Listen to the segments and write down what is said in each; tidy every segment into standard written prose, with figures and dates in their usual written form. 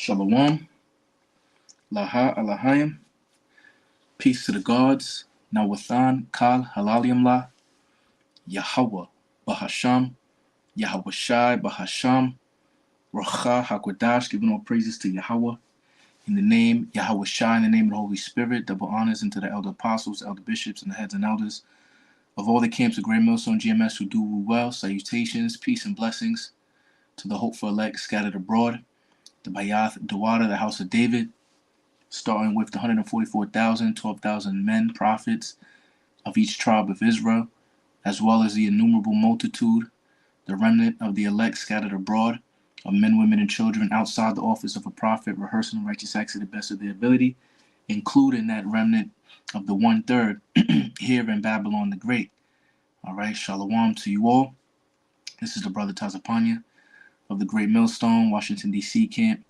Shalom, Laha Alahayim, peace to the gods, Nawathan, Kal, Halalium La, Yahweh, Bahasham, Yahweh Shai, Bahasham, Racha, Hakwadash, giving all praises to Yahweh. In the name, Yahweh Shai, in the name of the Holy Spirit, double honors unto the elder apostles, elder bishops, and the heads and elders of all the camps of Great Millstone GMS who do well. Salutations, peace, and blessings to the hopeful elect scattered abroad, the Bayath Dawada, the house of David, starting with the 144,000, 12,000 men, prophets of each tribe of Israel, as well as the innumerable multitude, the remnant of the elect scattered abroad, of men, women, and children outside the office of a prophet, rehearsing righteous acts to the best of their ability, including that remnant of the 1/3 here in Babylon the Great. All right, shalom to you all. This is the brother Tazapanya of the Great Millstone, Washington, D.C. camp.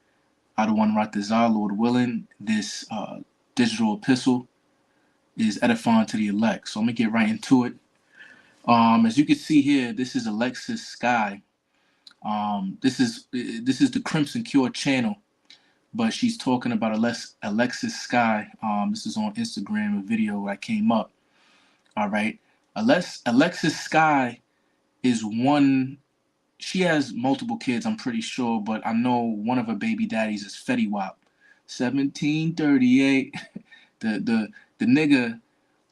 Adawan Ratazah, Lord willing, this digital epistle is edifying to the elect. So I'm going to get right into it. As you can see here, this is Alexis Sky. This is the Crimson Cure channel, but she's talking about Alexis Sky. This is on Instagram, a video that came up. All right. Alexis Sky is one. She has multiple kids, I'm pretty sure, but I know one of her baby daddies is Fetty Wap. 1738. the nigga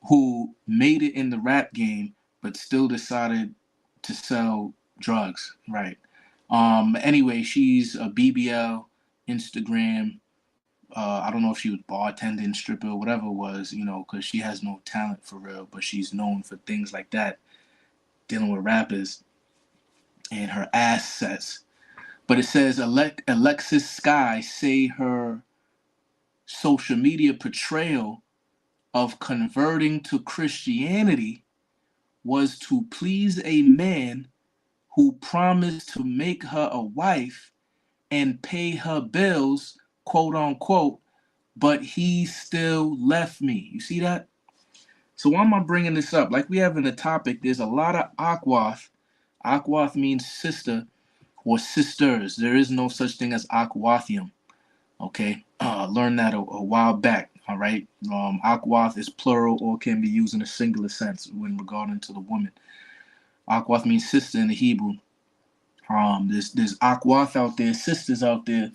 who made it in the rap game but still decided to sell drugs, right? Anyway, she's a BBL, Instagram. I don't know if she was bartending, stripper, whatever it was, because she has no talent for real, but she's known for things like that, dealing with rappers and her assets. But it says Alexis Sky say her social media portrayal of converting to Christianity was to please a man who promised to make her a wife and pay her bills, quote unquote, but he still left me. You see that? So why am I bringing this up? Like we have in the topic, there's a lot of Ahchwath. Ahchwath means sister or sisters. There is no such thing as Ahchwathium. Okay, learned that a while back. All right, Ahchwath is plural or can be used in a singular sense when regarding to the woman. Ahchwath means sister in the Hebrew. There's Ahchwath out there, sisters out there.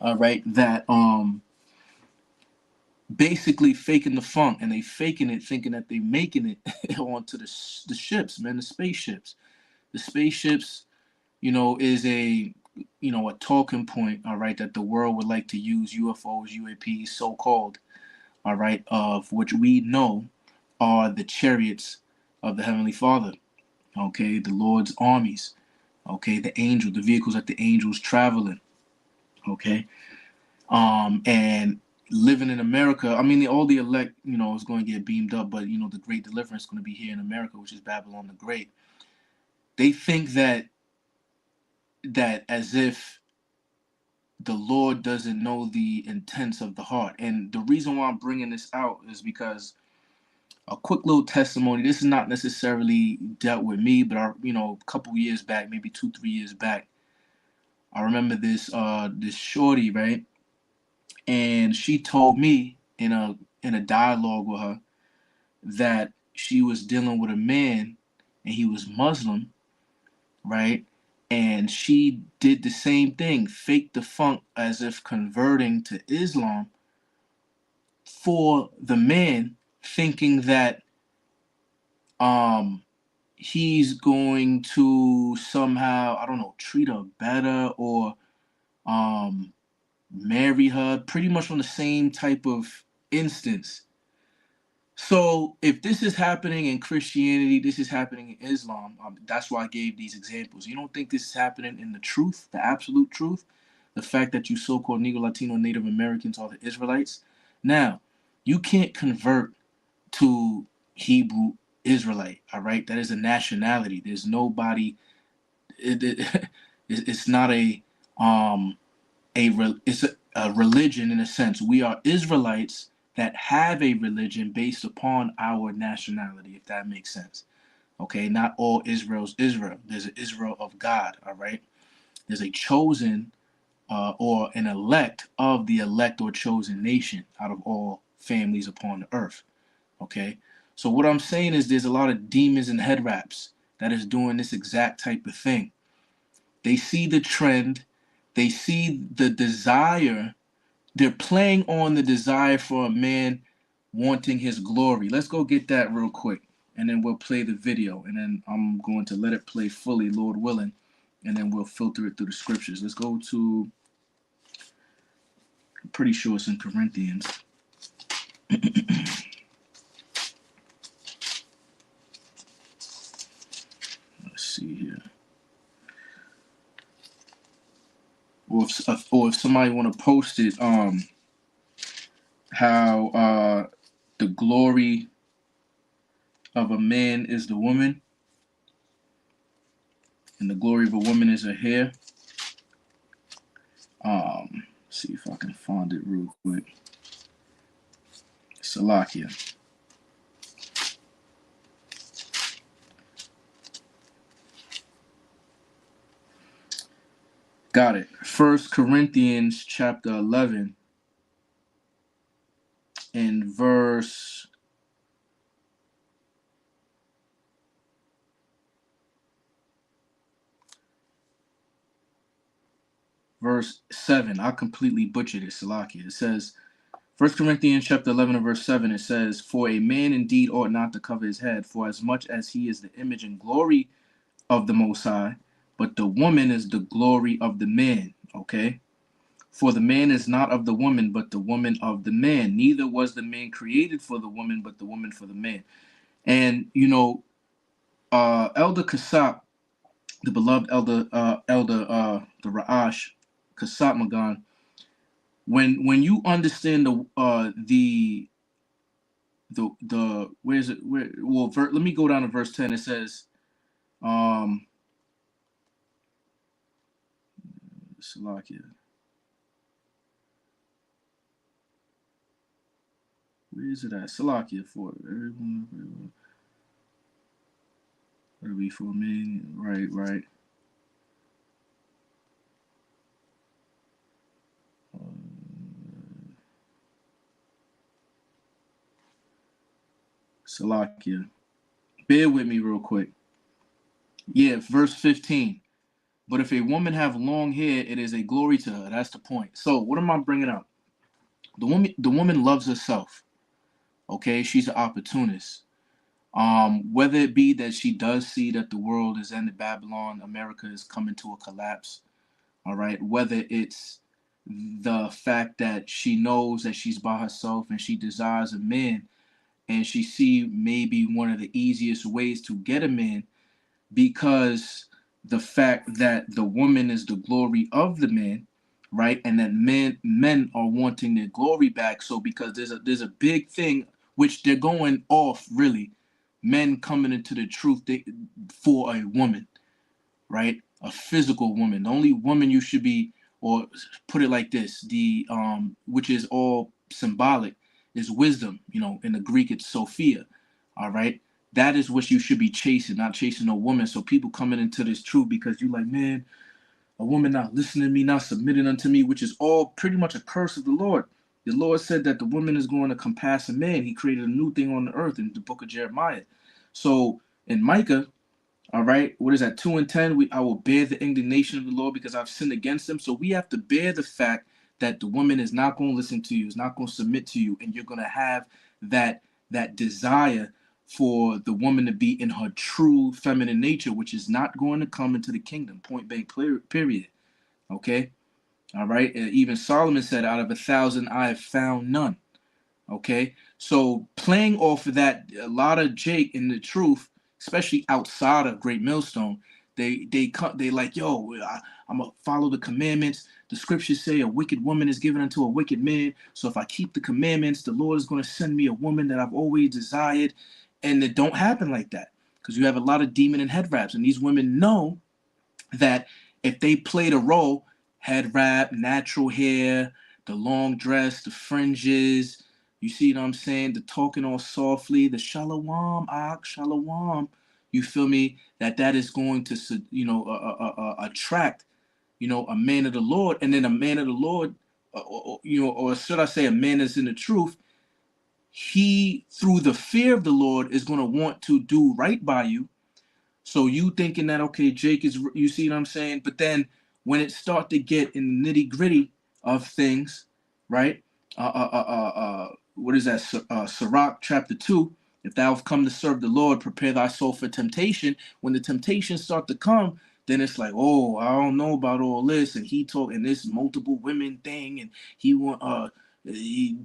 All right, that basically faking the funk, and they faking it, thinking that they making it onto the ships, man, the spaceships. The spaceships, is a talking point, all right, that the world would like to use, UFOs, UAPs, so-called, all right, of which we know are the chariots of the Heavenly Father, okay, the Lord's armies, okay, the vehicles that the angels travel in, okay, and living in America. I mean, all the elect, is going to get beamed up, but, the great deliverance is going to be here in America, which is Babylon the Great. They think that as if the Lord doesn't know the intents of the heart. And the reason why I'm bringing this out is because a quick little testimony. This is not necessarily dealt with me, but a couple years back, maybe 2-3 years back, I remember this shorty, right? And she told me in a dialogue with her that she was dealing with a man and he was Muslim, right? And she did the same thing, faked the funk as if converting to Islam for the man, thinking that he's going to somehow, I don't know, treat her better or marry her, pretty much on the same type of instance. So if this is happening in Christianity, this is happening in Islam. That's why I gave these examples. You don't think this is happening in the truth, the absolute truth? The fact that you so-called Negro, Latino, Native Americans are the Israelites? Now, you can't convert to Hebrew Israelite, all right? That is a nationality. There's nobody, it's not it's a religion in a sense. We are Israelites that have a religion based upon our nationality, if that makes sense. Okay, not all Israel's Israel. There's an Israel of God, all right? There's a chosen or an elect of the elect or chosen nation out of all families upon the earth. Okay, so what I'm saying is there's a lot of demons and head wraps that is doing this exact type of thing. They see the trend, they see the desire, they're playing on the desire for a man wanting his glory. Let's go get that real quick, and then we'll play the video, and then I'm going to let it play fully, Lord willing, and then we'll filter it through the scriptures. Let's go to, I'm pretty sure it's in Corinthians. Let's see here. Or if somebody want to post it, how the glory of a man is the woman, and the glory of a woman is her hair. See if I can find it real quick. Salakia. Got it. 1 Corinthians chapter 11 and verse 7. I completely butchered it, Salakia. It says, 1 Corinthians chapter 11 and verse 7, it says, for a man indeed ought not to cover his head, for as much as he is the image and glory of the Most High, but the woman is the glory of the man. Okay? For the man is not of the woman, but the woman of the man. Neither was the man created for the woman, but the woman for the man. And, you know, Elder Kasap, the beloved Elder, the Ra'ash, Kasap Magan, when you understand the where is it? Let me go down to verse 10. It says, Salakia. Where is it at? Salakia for everyone. It'll be for me. Right. Salakia. Bear with me real quick. Yeah, verse 15. But if a woman have long hair, it is a glory to her. That's the point. So what am I bringing up? The woman loves herself. Okay, she's an opportunist. Whether it be that she does see that the world is ended, Babylon, America is coming to a collapse. All right, whether it's the fact that she knows that she's by herself and she desires a man, and she see maybe one of the easiest ways to get a man because the fact that the woman is the glory of the man, right? And that men are wanting their glory back. So because there's a big thing which they're going off really, men coming into the truth for a woman, right? A physical woman. The only woman you should be, or put it like this, the which is all symbolic, is wisdom. You know, in the Greek it's Sophia. All right. That is what you should be chasing, not chasing a woman. So people coming into this truth because you like, man, a woman not listening to me, not submitting unto me, which is all pretty much a curse of the Lord. The Lord said that the woman is going to compass a man. He created a new thing on the earth in the book of Jeremiah. So in Micah, all right, what is that? 2 and 10. I will bear the indignation of the Lord because I've sinned against him. So we have to bear the fact that the woman is not going to listen to you, is not going to submit to you, and you're going to have that desire for the woman to be in her true feminine nature, which is not going to come into the kingdom. Point blank, period. Okay, all right. Even Solomon said, "Out of 1,000, I have found none." Okay, so playing off of that, a lot of Jake in the truth, especially outside of Great Millstone, they like, yo, I'm gonna follow the commandments. The scriptures say a wicked woman is given unto a wicked man. So if I keep the commandments, the Lord is gonna send me a woman that I've always desired, and it don't happen like that because you have a lot of demon and head wraps, and these women know that if they played a role, head wrap, natural hair, the long dress, the fringes, you see what I'm saying? The talking all softly, the shalom, shalom. You feel me? That is going to, attract you know, a man of the Lord, and then a man of the Lord, you know, or should I say a man that's in the truth, he, through the fear of the Lord, is going to want to do right by you. So you thinking that, okay, Jake is, you see what I'm saying? But then when it start to get in the nitty gritty of things, right? What is that? Sirach chapter 2. If thou have come to serve the Lord, prepare thy soul for temptation. When the temptations start to come, then it's like, oh, I don't know about all this, and he talking this multiple women thing, and he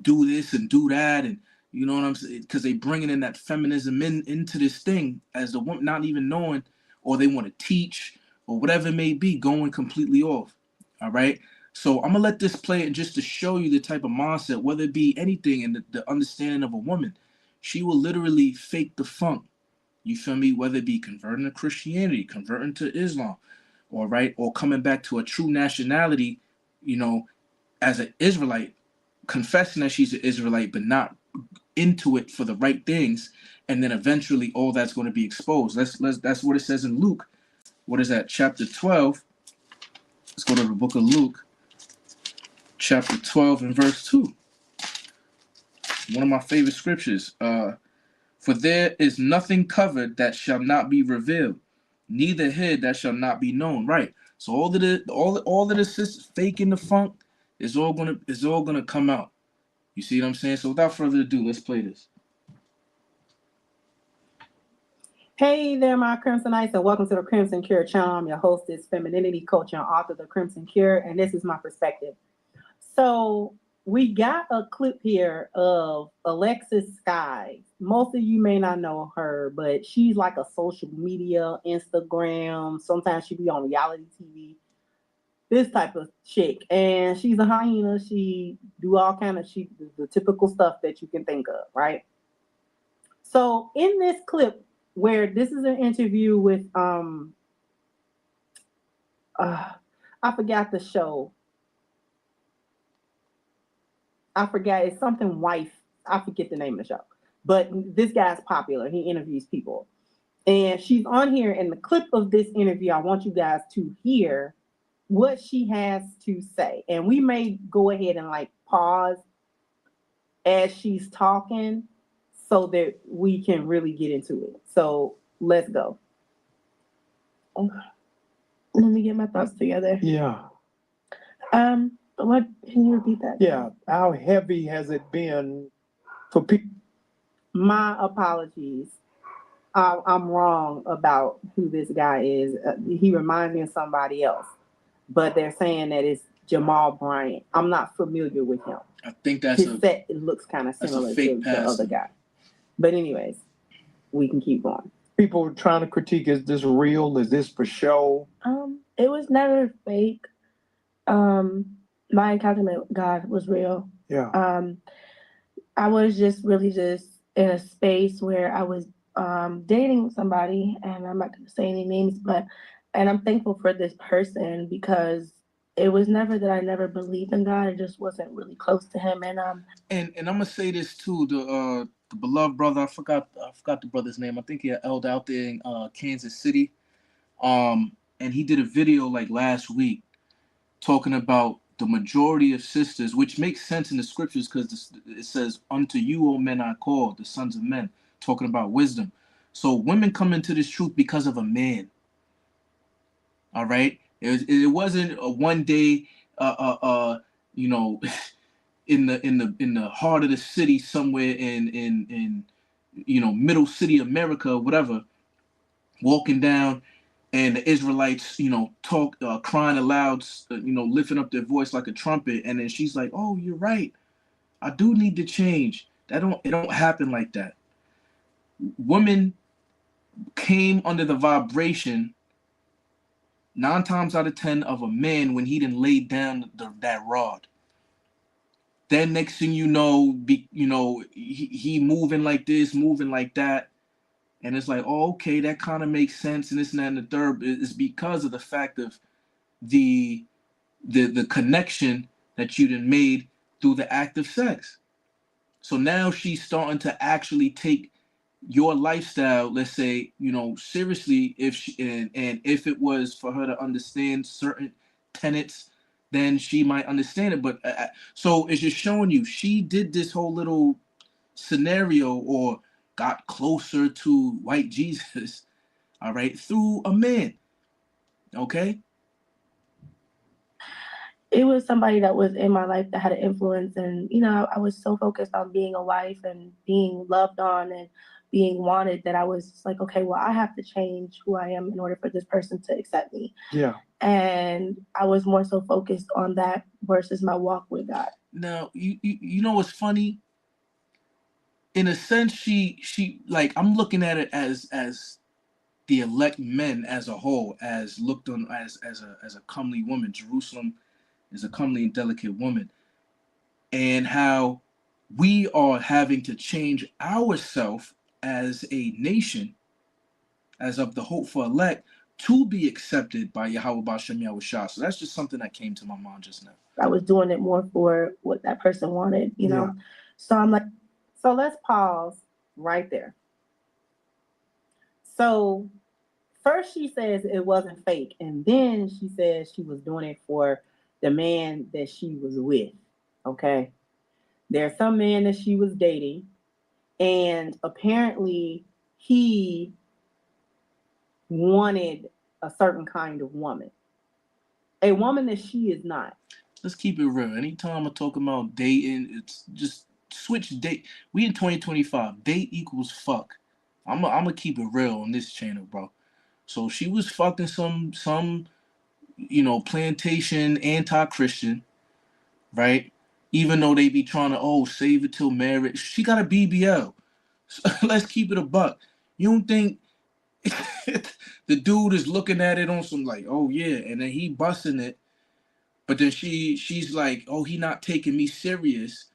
do this and do that, and you know what I'm saying? Because they bringing in that feminism into this thing as the woman not even knowing, or they want to teach, or whatever it may be, going completely off. All right. So I'm gonna let this play it just to show you the type of mindset, whether it be anything in the understanding of a woman. She will literally fake the funk. You feel me? Whether it be converting to Christianity, converting to Islam, or right, or coming back to a true nationality, you know, as an Israelite, confessing that she's an Israelite, but not into it for the right things, and then eventually all that's going to be exposed. That's what it says in Luke. What is that? Chapter 12. Let's go to the book of Luke, chapter 12 and verse 2. One of my favorite scriptures. For there is nothing covered that shall not be revealed, neither hid that shall not be known. Right. So all of this faking the funk is all gonna come out. You see what I'm saying? So without further ado, let's play this. Hey there, my Crimsonites, and welcome to the Crimson Cure channel. I'm your hostess, femininity coach, and author of the Crimson Cure, and this is my perspective. So we got a clip here of Alexis Sky. Most of you may not know her, but she's like a social media, Instagram. Sometimes she be on reality TV. This type of chick, and she's a hyena. She do all kind of the typical stuff that you can think of, right? So in this clip, where this is an interview with I forgot the show. I forgot, it's something wife. I forget the name of the show. But this guy's popular. He interviews people. And she's on here, in the clip of this interview, I want you guys to hear what she has to say. And we may go ahead and like pause as she's talking so that we can really get into it. So let's go. Let me get my thoughts together. Yeah. What, can you repeat that? Yeah. How heavy has it been for people? My apologies. I'm wrong about who this guy is. He reminds me of somebody else, but they're saying that it's Jamal Bryant. I'm not familiar with him. I think that's his set. It looks kind of similar to the other guy. But anyways, we can keep going. People are trying to critique, is this real? Is this for show? It was never fake. My encounter with God was real. Yeah. I was just really just in a space where I was dating somebody, and I'm not going to say any names, and I'm thankful for this person because it was never that I never believed in God. It just wasn't really close to Him. And I'm gonna say this too. The beloved brother, I forgot the brother's name. I think he had elder out there in Kansas City. And he did a video like last week talking about the majority of sisters, which makes sense in the scriptures because it says, "Unto you, O men, I call the sons of men," talking about wisdom. So women come into this truth because of a man. All right, it wasn't a one day, you know, in the heart of the city somewhere in you know, middle city America or whatever, walking down, and the Israelites, you know, talk crying aloud, you know, lifting up their voice like a trumpet, and then she's like, "Oh, you're right, I do need to change." It don't happen like that. Women came under the vibration 9 times out of 10 of a man when he didn't lay down that rod. Then next thing you know, he moving like this, moving like that. And it's like, oh, okay, that kind of makes sense. And this and that and the third is because of the fact of the connection that you done made through the act of sex. So now she's starting to actually take your lifestyle, let's say, you know, seriously, if she, and if it was for her to understand certain tenets, then she might understand it. But so it's just showing you she did this whole little scenario or got closer to white Jesus, all right, through a man. Okay. It was somebody that was in my life that had an influence, and I was so focused on being a wife and being loved on and being wanted that I was just like, okay, well, I have to change who I am in order for this person to accept me. Yeah. And I was more so focused on that versus my walk with God. Now you know what's funny? In a sense, she like, I'm looking at it as the elect men as a whole, as looked on as a comely woman. Jerusalem is a comely and delicate woman, and how we are having to change ourselves as a nation, as of the hopeful elect, to be accepted by Yahweh Bashem Yahushua. So that's just something that came to my mind just now. I was doing it more for what that person wanted, Yeah. So I'm like, So let's pause right there. So first she says it wasn't fake, and then she says she was doing it for the man that she was with. Okay. There's some man that she was dating, and apparently he wanted a certain kind of woman, a woman that she is not. Let's keep it real. Anytime I talk about dating, it's just switch date. We in 2025. Date equals fuck. I'm gonna keep it real on this channel, bro. So she was fucking some plantation anti-Christian, right? Even though they be trying to save it till marriage, she got a BBL. So let's keep it a buck. You don't think the dude is looking at it on some like, oh yeah, and then he busting it, but then she's like, oh, he not taking me serious,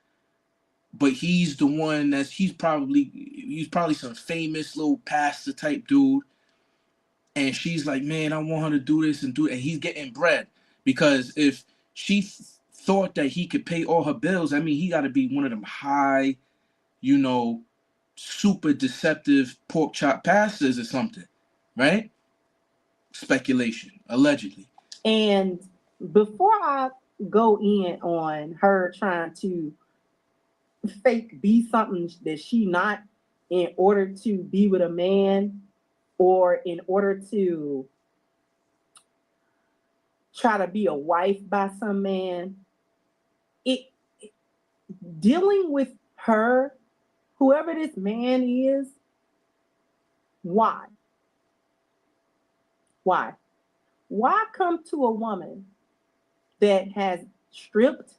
but he's the one he's probably some famous little pastor type dude, and she's like, man, I want her to do this and do it, and he's getting bread because if she thought that he could pay all her bills, I mean, he got to be one of them high, super deceptive pork chop pastors or something, right? Speculation, allegedly. And before I go in on her trying to fake be something that she not in order to be with a man or in order to try to be a wife by some man, dealing with her, whoever this man is, why? Why? Why come to a woman that has stripped?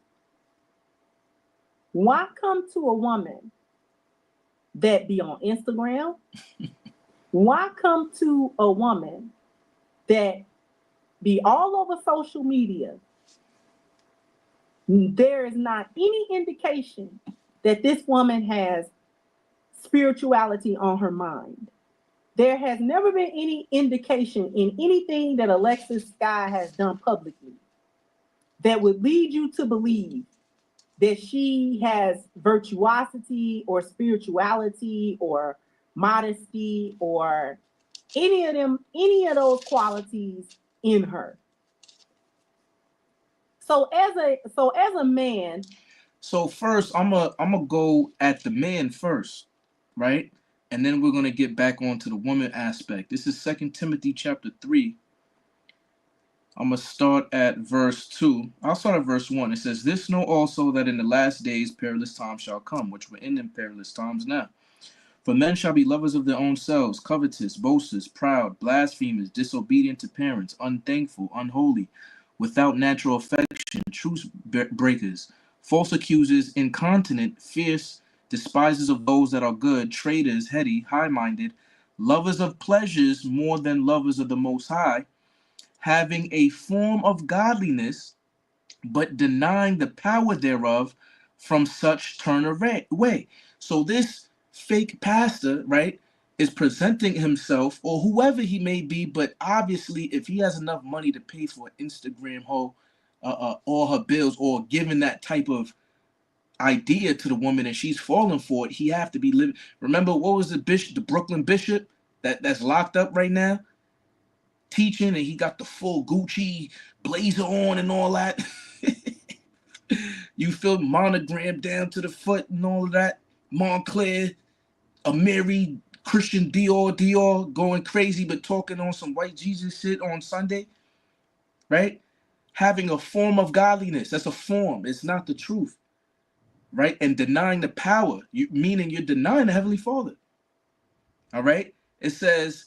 Why come to a woman that be on Instagram? Why come to a woman that be all over social media? There is not any indication that this woman has spirituality on her mind. There has never been any indication in anything that Alexis Sky has done publicly that would lead you to believe that she has virtuosity or spirituality or modesty or any of those qualities in her. So as a man. So first, I'm gonna go at the man first, right? And then we're gonna get back onto the woman aspect. This is 2 Timothy chapter 3. I'm gonna start at verse 2. I'll start at verse 1. It says, "This know also that in the last days perilous times shall come," which we're in them perilous times now. "For men shall be lovers of their own selves, covetous, boasters, proud, blasphemers, disobedient to parents, unthankful, unholy, without natural affection, truce breakers, false accusers, incontinent, fierce, despisers of those that are good, traitors, heady, high-minded, lovers of pleasures more than lovers of the Most High, having a form of godliness, but denying the power thereof, from such turn away." So this fake pastor, right, is presenting himself, or whoever he may be, but obviously if he has enough money to pay for an Instagram hoe, all her bills, or giving that type of idea to the woman and she's falling for it, he have to be living. Remember, what was the Brooklyn bishop that's locked up right now? teaching, and he got the full Gucci blazer on and all that. You feel monogram down to the foot and all of that. Montclair, Amiri, Christian Dior, going crazy, but talking on some white Jesus shit on Sunday, right? Having a form of godliness. That's a form. It's not the truth, right? And denying the power, meaning you're denying the Heavenly Father. All right? It says,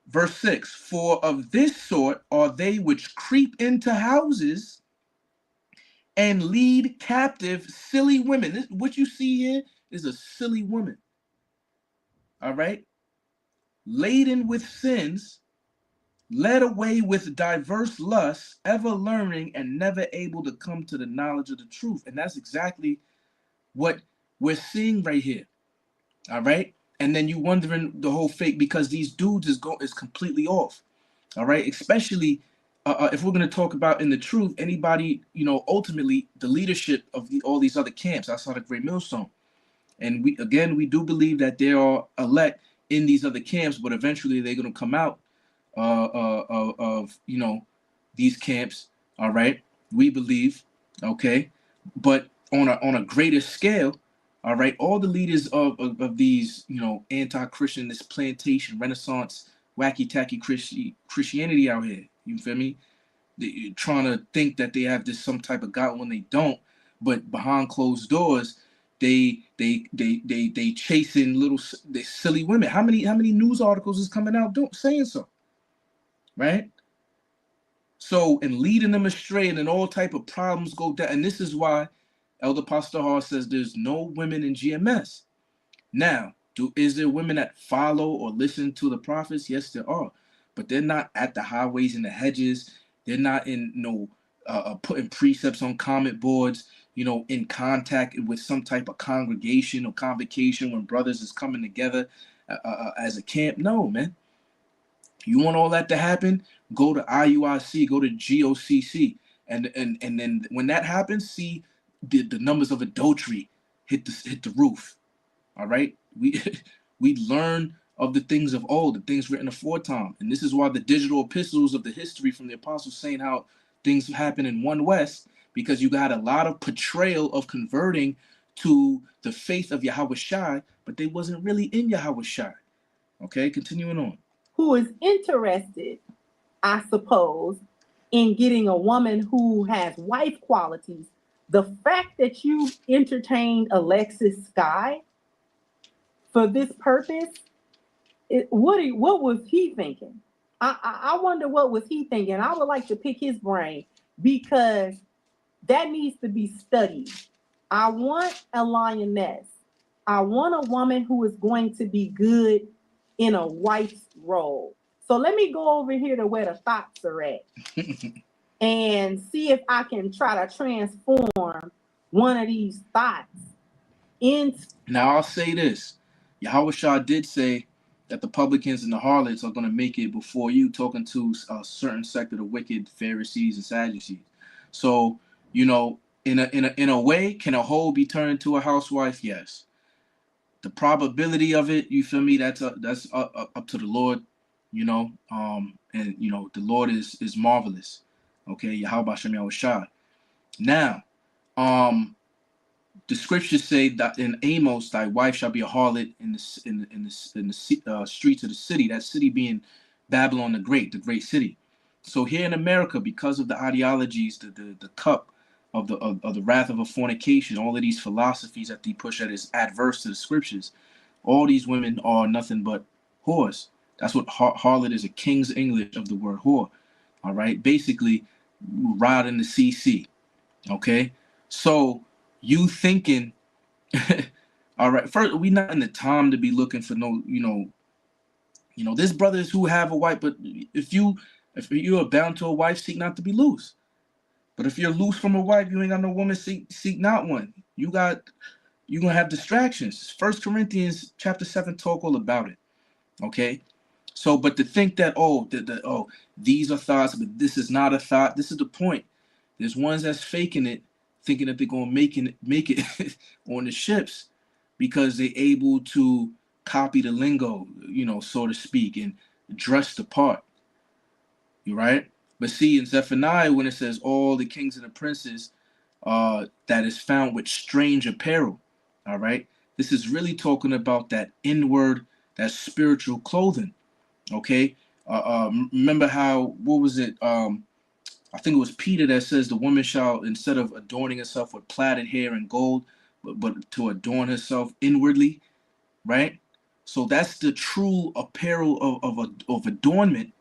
verse 6, for of this sort are they which creep into houses and lead captive silly women. What you see here is a silly woman. All right? Laden with sins, led away with diverse lusts, ever learning and never able to come to the knowledge of the truth. And that's exactly what we're seeing right here. All right? And then you wondering the whole fake, because these dudes is completely off. All right? Especially if we're going to talk about in the truth, anybody, ultimately the leadership of all these other camps outside of Great Millstone. And we do believe that there are elect in these other camps, but eventually they're going to come out of these camps. All right, we believe. Okay, but on a greater scale, all right, all the leaders of these anti-Christian, this plantation Renaissance wacky tacky Christianity out here, you feel me? They're trying to think that they have this some type of God when they don't, but behind closed doors they chasing they silly women. How many news articles is coming out saying so, right? So, and leading them astray, and then all type of problems go down. And this is why Elder Pastor Hall says there's no women in GMS. Now, is there women that follow or listen to the prophets? Yes, there are, but they're not at the highways and the hedges. They're not in putting precepts on comment boards, in contact with some type of congregation or convocation when brothers is coming together as a camp. No, man. You want all that to happen? Go to IUIC, go to GOCC, and then when that happens, see the numbers of adultery hit the roof. All right, we we learn of the things of old, the things written aforetime, and this is why the digital epistles of the history from the apostles saying how things happen in one West, because you got a lot of portrayal of converting to the faith of Yahweh Shai, but they wasn't really in Yahweh Shai. Okay, continuing on. Who is interested, I suppose, in getting a woman who has wife qualities. The fact that you entertained Alexis Sky for this purpose, what was he thinking? I wonder what was he thinking. I would like to pick his brain, because that needs to be studied. I want a lioness. I want a woman who is going to be good in a wife's role. So let me go over here to where the thoughts are at and see if I can try to transform one of these thoughts into. Now I'll say this. Yahweh Shah did say that the publicans and the harlots are going to make it before you, talking to a certain sect of the wicked Pharisees and Sadducees. So, in a way, can a hoe be turned into a housewife? Yes. The probability of it, you feel me? That's up to the Lord, and the Lord is marvelous. Okay, Yahweh Shem Yahweh Shah. Now, the scriptures say that in Amos, thy wife shall be a harlot in the streets of the city. That city being Babylon the great city. So here in America, because of the ideologies, the cup of the wrath of a fornication, all of these philosophies that they push that is adverse to the scriptures, all these women are nothing but whores. That's what harlot is, a King's English of the word whore. All right, basically, riding the CC. Okay, so you thinking, all right, first, we not in the time to be looking for no, there's brothers who have a wife, but if you are bound to a wife, seek not to be loose. But if you're loose from a wife, you ain't got no woman, seek not one. You're gonna have distractions. 1 Corinthians chapter 7 talk all about it. Okay, so but to think that these are thoughts, but this is not a thought. This is the point. There's ones that's faking it, thinking that they're gonna make it on the ships because they're able to copy the lingo, so to speak, and dress the part. You right? But see, in Zephaniah, when it says all the kings and the princes that is found with strange apparel, all right? This is really talking about that inward, that spiritual clothing, okay? Remember how, what was it? I think it was Peter that says the woman shall, instead of adorning herself with plaited hair and gold, but to adorn herself inwardly, right? So that's the true apparel of adornment,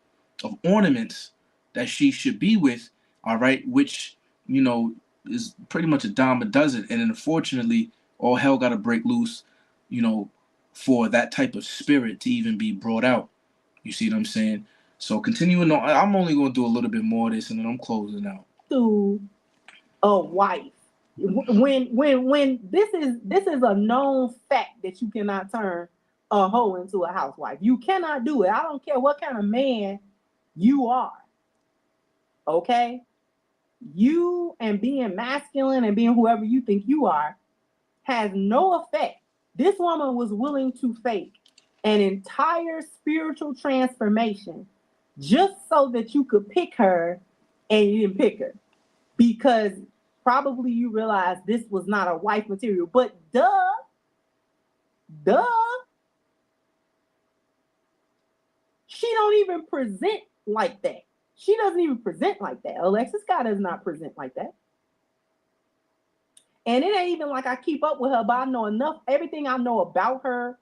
of ornaments that she should be with, all right, which, you know, is pretty much a dime a dozen. And unfortunately, all hell got to break loose, you know, for that type of spirit to even be brought out. You see what I'm saying? So continuing on, I'm only going to do a little bit more of this and then I'm closing out. To a wife. When this is a known fact that you cannot turn a hoe into a housewife. You cannot do it. I don't care what kind of man you are. Okay? You and being masculine and being whoever you think you are has no effect. This woman was willing to fake an entire spiritual transformation just so that you could pick her, and you didn't pick her because probably you realized this was not a wife material. But duh, she don't even present like that. She doesn't even present like that. Alexis Scott does not present like that. And it ain't even like I keep up with her, but I know enough. Everything I know about her,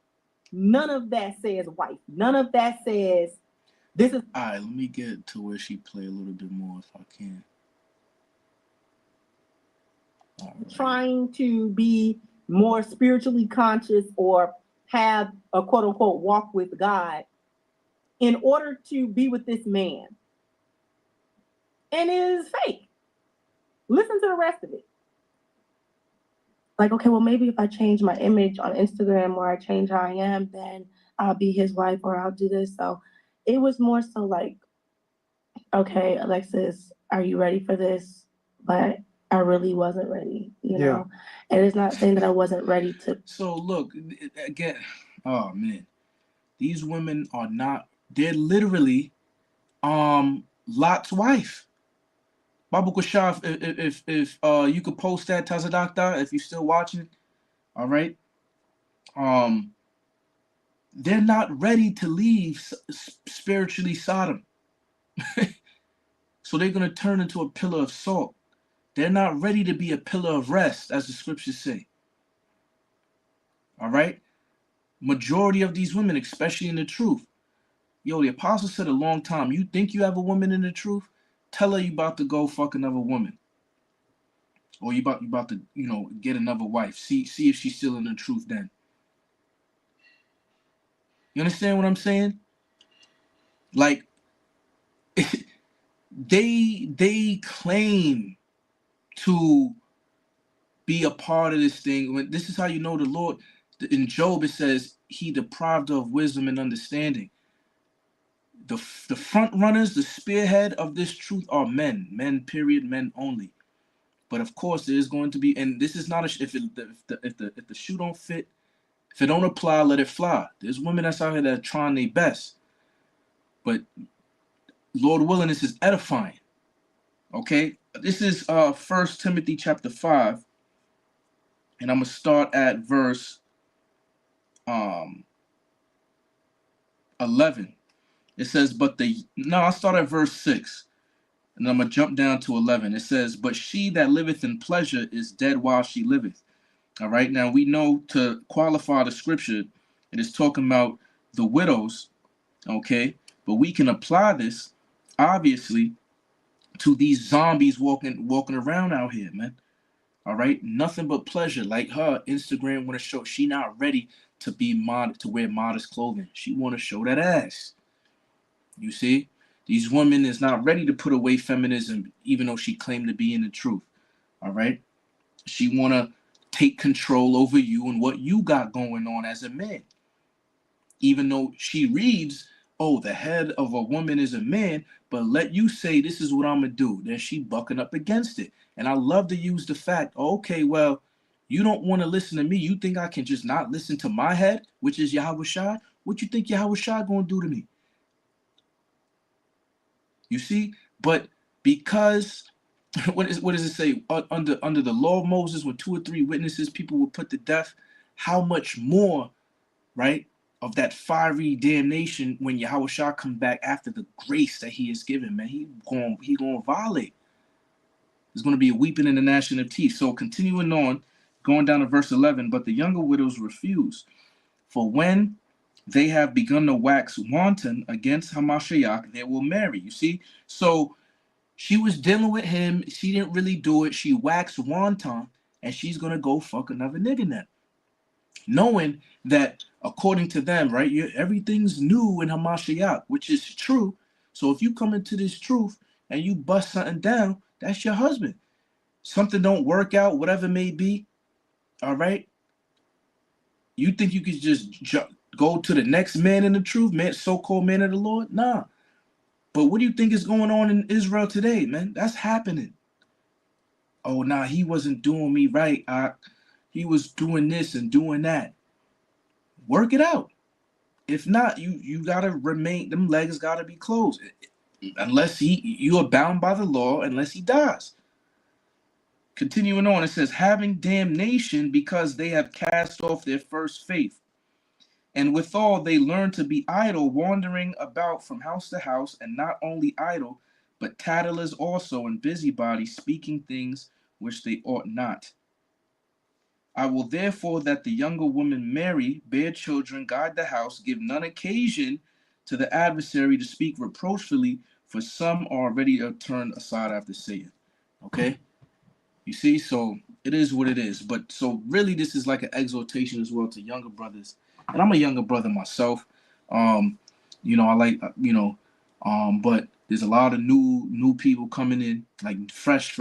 none of that says wife. None of that says this is. All right, let me get to where she play a little bit more if I can. Right. Trying to be more spiritually conscious or have a quote unquote walk with God in order to be with this man. And it is fake. Listen to the rest of it. Like, okay, well, maybe if I change my image on Instagram or I change how I am, then I'll be his wife or I'll do this. So it was more so like, okay, Alexis, are you ready for this? But I really wasn't ready, you know? And it's not saying that I wasn't ready to. So look, again, oh man, these women are not, they're literally Lot's wife. Babu Kashaf, if you could post that, Tazadakta, if you're still watching, all right. They're not ready to leave spiritually Sodom. So they're going to turn into a pillar of salt. They're not ready to be a pillar of rest, as the scriptures say. All right? Majority of these women, especially in the truth. Yo, the apostle said a long time, you think you have a woman in the truth? Tell her you about to go fuck another woman. Or you about to, you know, get another wife. See if she's still in the truth then. You understand what I'm saying? Like, they claim to be a part of this thing. When this is how you know the Lord. In Job, it says he deprived of wisdom and understanding. The front runners, the spearhead of this truth are men, period, men only. But of course, there is going to be, and this is not a, if the shoe don't fit, if it don't apply, let it fly. There's women that's out here that are trying their best, but Lord willing, this is edifying. Okay, this is 1 Timothy chapter 5, and I'm gonna start at verse 11. It says, I'll start at verse 6, and I'm gonna jump down to 11. It says, but she that liveth in pleasure is dead while she liveth. All right, now we know to qualify the scripture, it is talking about the widows, okay, but we can apply this obviously to these zombies walking around out here, man. All right, nothing but pleasure. Like her Instagram want to show she not ready to be to wear modest clothing. She want to show that ass. You see, these women is not ready to put away feminism, even though she claimed to be in the truth. All right, she want to take control over you and what you got going on as a man. Even though she reads, oh, the head of a woman is a man, but let you say this is what I'm gonna do. Then she bucking up against it. And I love to use the fact, okay, well, you don't want to listen to me. You think I can just not listen to my head, which is Yahweh Shai? What you think Yahweh Shai gonna do to me? You see? But because what does it say? Under the law of Moses, when 2 or 3 witnesses, people were put to death. How much more, right, of that fiery damnation when Yahweh Shah come back after the grace that he has given, man? He going to violate. There's going to be a weeping and a gnashing of teeth. So continuing on, going down to verse 11, but the younger widows refused. For when they have begun to wax wanton against Hamashiach, they will marry. You see? So she was dealing with him. She didn't really do it. She waxed wanton, and she's going to go fuck another nigga now. Knowing that, according to them, right, everything's new in Hamashiach, which is true. So if you come into this truth and you bust something down, that's your husband. Something don't work out, whatever it may be, all right? You think you could just go to the next man in the truth, man, so-called man of the Lord? Nah. But what do you think is going on in Israel today, man? That's happening. Oh, nah, he wasn't doing me right. He was doing this and doing that. Work it out. If not, you gotta remain. Them legs gotta be closed, unless you are bound by the law, unless he dies. Continuing on, it says, having damnation because they have cast off their first faith. And withal they learn to be idle, wandering about from house to house, and not only idle, but tattlers also, and busybodies, speaking things which they ought not. I will therefore that the younger woman marry, bear children, guide the house, give none occasion to the adversary to speak reproachfully, for some are already turned aside after Satan. Okay? You see, so it is what it is. But so really this is like an exhortation as well to younger brothers. And I'm a younger brother myself. I like but there's a lot of new people coming in, like fresh.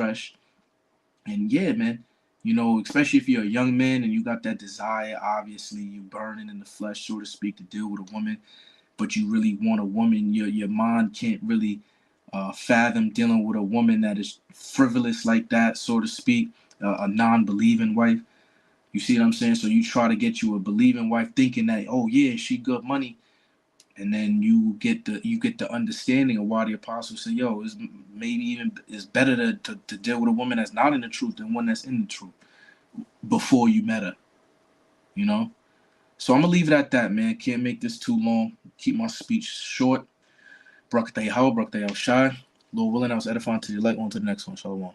And yeah, man, especially if you're a young man and you got that desire, obviously you're burning in the flesh, so to speak, to deal with a woman, but you really want a woman, your mind can't really fathom dealing with a woman that is frivolous like that, so to speak, a non-believing wife. You see what I'm saying? So you try to get you a believing wife, thinking that, oh yeah, she good money, and then you get the understanding of why the apostles say, yo, it's maybe even it's better to deal with a woman that's not in the truth than one that's in the truth before you met her. So I'm gonna leave it at that, man. Can't make this too long. Keep my speech short. Barak Yahweh, Barak Shai. Lord willing, I was edifying to the elect. On to the next one. Shalom.